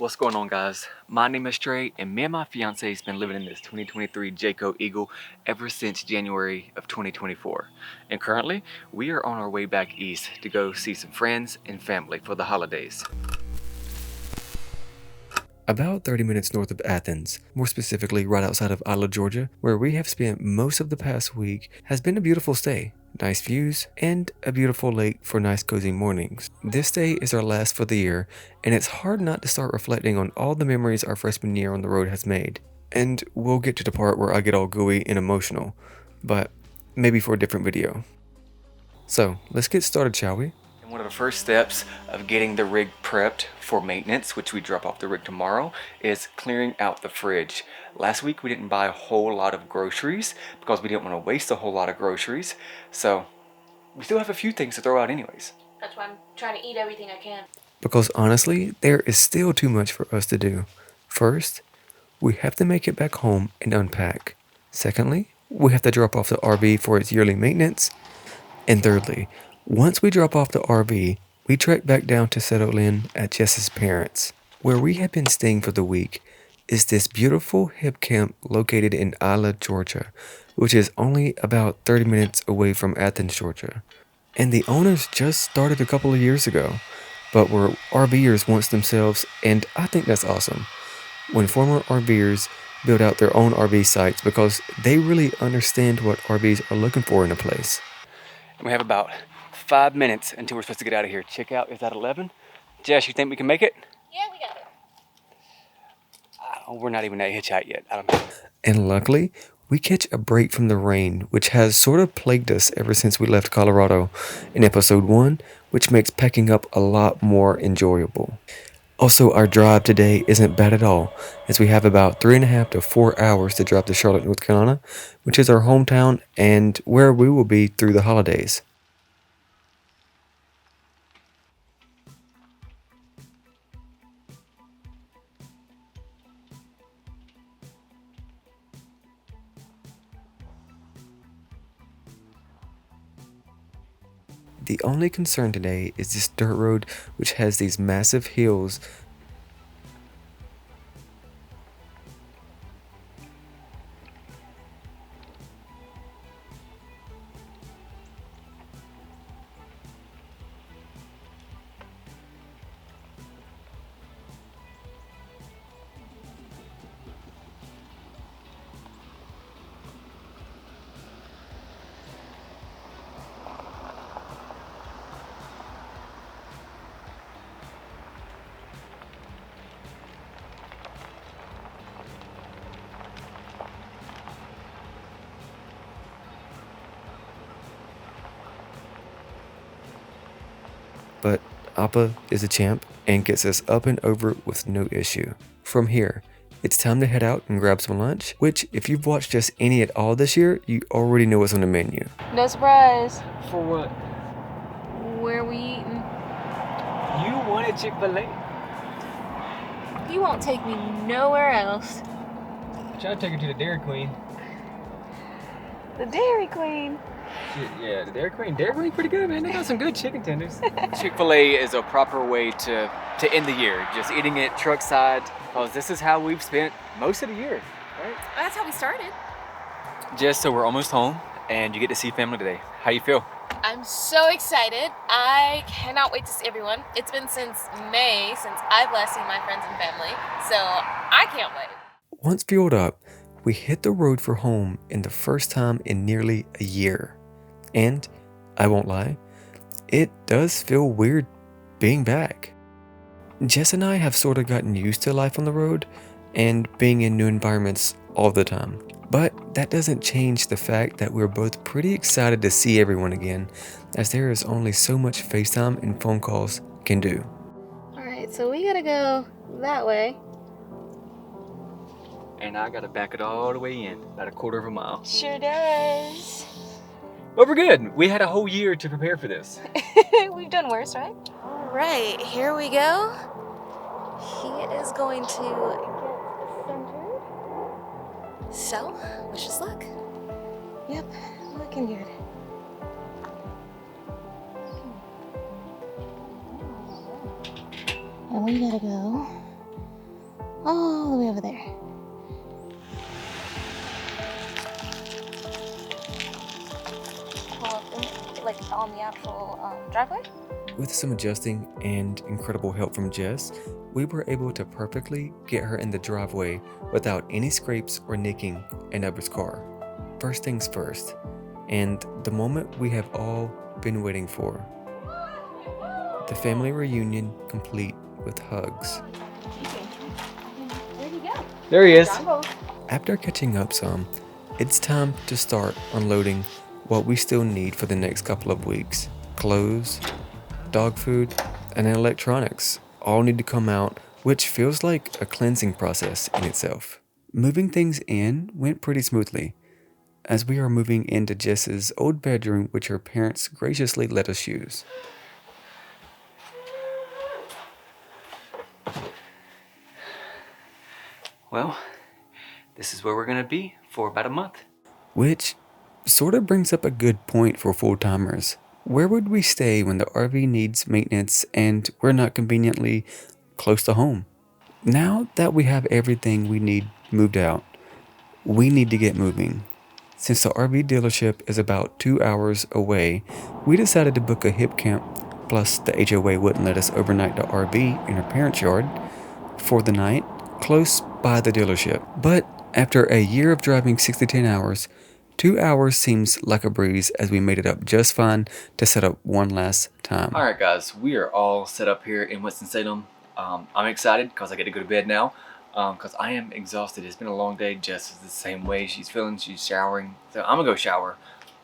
What's going on, guys? My name is Trey, and me and my fiance has been living in this 2023 Jayco Eagle ever since January of 2024. And currently, we are on our way back east to go see some friends and family for the holidays. About 30 minutes north of Athens, more specifically right outside of Isla, Georgia, where we have spent most of the past week, has been a beautiful stay. Nice views, and a beautiful lake for nice cozy mornings. This day is our last for the year, and it's hard not to start reflecting on all the memories our freshman year on the road has made. And we'll get to the part where I get all gooey and emotional, but maybe for a different video. So, let's get started, shall we? One of the first steps of getting the rig prepped for maintenance, which we drop off the rig tomorrow, is clearing out the fridge. Last week we didn't buy a whole lot of groceries because we didn't want to waste a whole lot of groceries. So we still have a few things to throw out anyways. That's why I'm trying to eat everything I can. Because honestly, there is still too much for us to do. First, we have to make it back home and unpack. Secondly, we have to drop off the RV for its yearly maintenance. And thirdly, once we drop off the RV, we trek back down to settle in at Jess's parents'. Where we have been staying for the week is this beautiful hip camp located in Isla, Georgia, which is only about 30 minutes away from Athens, Georgia. And the owners just started a couple of years ago, but were RVers once themselves, and I think that's awesome. When former RVers build out their own RV sites because they really understand what RVs are looking for in a place. And we have about 5 minutes until we're supposed to get out of here. Checkout is at 11. Jess, you think we can make it? Yeah, we got it. We're not even at hitchhike yet. I don't know. And luckily, we catch a break from the rain, which has sort of plagued us ever since we left Colorado in episode 1, which makes packing up a lot more enjoyable. Also, our drive today isn't bad at all, as we have about 3.5 to 4 hours to drive to Charlotte, North Carolina, which is our hometown and where we will be through the holidays. The only concern today is this dirt road, which has these massive hills. But Appa is a champ and gets us up and over with no issue. From here, it's time to head out and grab some lunch, which if you've watched us any at all this year, you already know what's on the menu. No surprise. For what? Where are we eating? You wanted Chick-fil-A. You won't take me nowhere else. Try to take her to the Dairy Queen. The Dairy Queen. Yeah, the Dairy Queen. Dairy Queen's pretty good, man. They got some good chicken tenders. Chick-fil-A is a proper way to end the year. Just eating it truck side, because this is how we've spent most of the year, right? That's how we started. Just so we're almost home, and you get to see family today. How you feel? I'm so excited. I cannot wait to see everyone. It's been since May since I've last seen my friends and family, so I can't wait. Once fueled up, we hit the road for home in the first time in nearly a year. And, I won't lie, it does feel weird being back. Jess and I have sort of gotten used to life on the road and being in new environments all the time. But that doesn't change the fact that we're both pretty excited to see everyone again, as there is only so much FaceTime and phone calls can do. Alright, so we gotta go that way. And I gotta back it all the way in, about a 1/4 mile. Sure does. But we're good. We had a whole year to prepare for this. We've done worse, right? Alright, here we go. He is going to get centered. So, wish us luck. Yep, looking good. And we gotta go all the way over there. Like on the actual driveway? With some adjusting and incredible help from Jess, we were able to perfectly get her in the driveway without any scrapes or nicking Amber's car. First things first, and the moment we have all been waiting for. The family reunion complete with hugs. Where'd he go? There he is. After catching up some, it's time to start unloading what we still need for the next couple of weeks. Clothes, dog food, and electronics all need to come out, which feels like a cleansing process in itself. Moving things in went pretty smoothly, as we are moving into Jess's old bedroom, which her parents graciously let us use. Well, this is where we're gonna be for about a month. Which sort of brings up a good point for full-timers. Where would we stay when the RV needs maintenance and we're not conveniently close to home? Now that we have everything we need moved out, we need to get moving. Since the RV dealership is about 2 hours away, we decided to book a hip camp, plus the HOA wouldn't let us overnight the RV in her parents' yard for the night, close by the dealership. But after a year of driving 6 to 10 hours, 2 hours seems like a breeze as we made it up just fine to set up one last time. All right, guys, we are all set up here in Winston-Salem. I'm excited because I get to go to bed now because I am exhausted. It's been a long day. Jess is the same way. She's feeling, she's showering. So I'm going to go shower,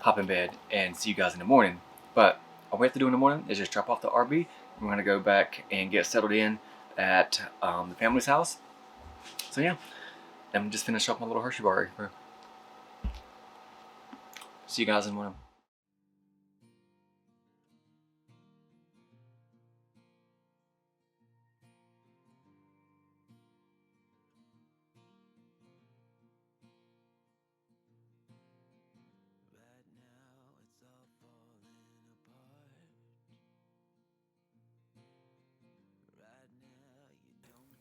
hop in bed, and see you guys in the morning. But all we have to do in the morning is just drop off the RV. We're going to go back and get settled in at the family's house. So yeah, I'm just finished off my little Hershey bar here. See you guys in the morning.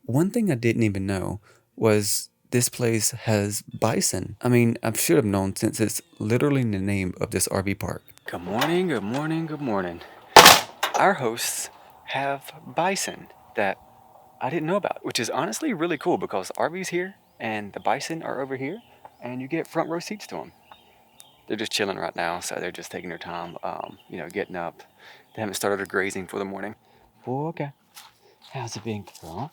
One thing I didn't even know was this place has bison. I mean, I should have known since it's literally the name of this RV park. Good morning, good morning, good morning. Our hosts have bison that I didn't know about, which is honestly really cool because RV's here and the bison are over here and you get front row seats to them. They're just chilling right now, so they're just taking their time, getting up. They haven't started their grazing for the morning. Oh, okay. How's it been, girl?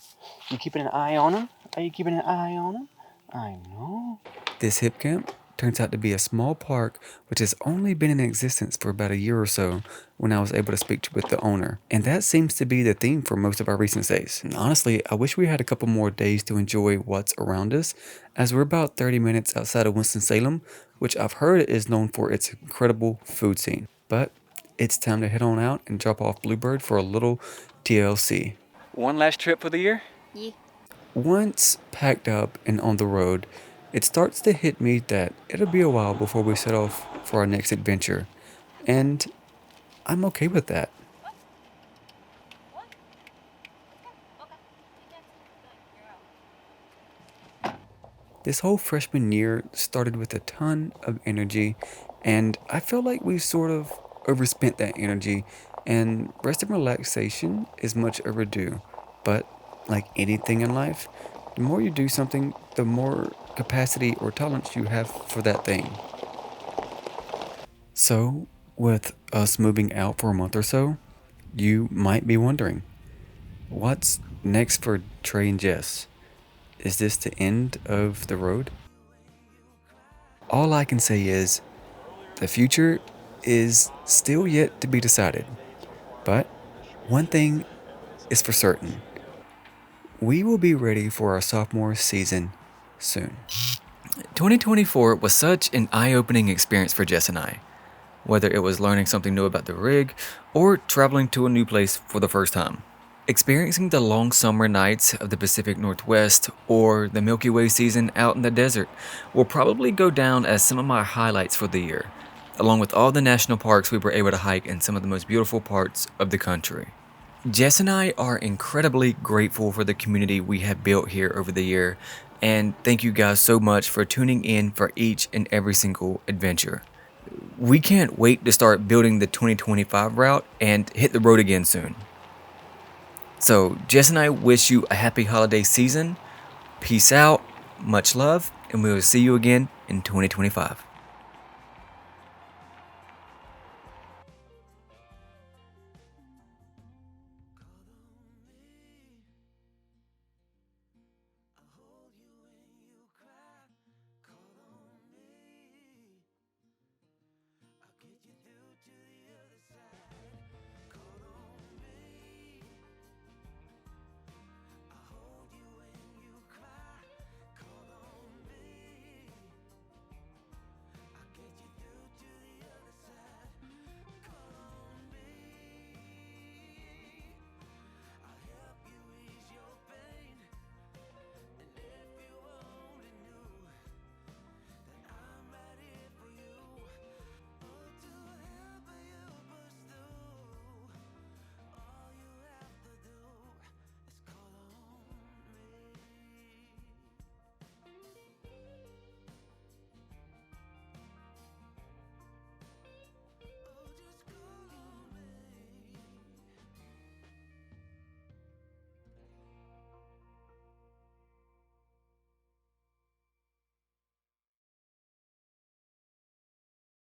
You keeping an eye on him? Are you keeping an eye on him? I know. This hip camp turns out to be a small park which has only been in existence for about a year or so when I was able to speak with the owner. And that seems to be the theme for most of our recent stays. And honestly, I wish we had a couple more days to enjoy what's around us, as we're about 30 minutes outside of Winston-Salem, which I've heard is known for its incredible food scene. But it's time to head on out and drop off Bluebird for a little TLC. One last trip for the year? Yeah. Once packed up and on the road, it starts to hit me that it'll be a while before we set off for our next adventure. And I'm okay with that. This whole freshman year started with a ton of energy, and I feel like we sort of overspent that energy, and rest and relaxation is much overdue. But like anything in life, the more you do something, the more capacity or tolerance you have for that thing. So, with us moving out for a month or so, you might be wondering, what's next for Trey and Jess? Is this the end of the road? All I can say is, the future is still yet to be decided. But one thing is for certain. We will be ready for our sophomore season soon. 2024 was such an eye-opening experience for Jess and I. Whether it was learning something new about the rig or traveling to a new place for the first time. Experiencing the long summer nights of the Pacific Northwest or the Milky Way season out in the desert will probably go down as some of my highlights for the year, along with all the national parks we were able to hike in some of the most beautiful parts of the country. Jess and I are incredibly grateful for the community we have built here over the year, and thank you guys so much for tuning in for each and every single adventure. We can't wait to start building the 2025 route and hit the road again soon. So, Jess and I wish you a happy holiday season. Peace out, much love, and we will see you again in 2025.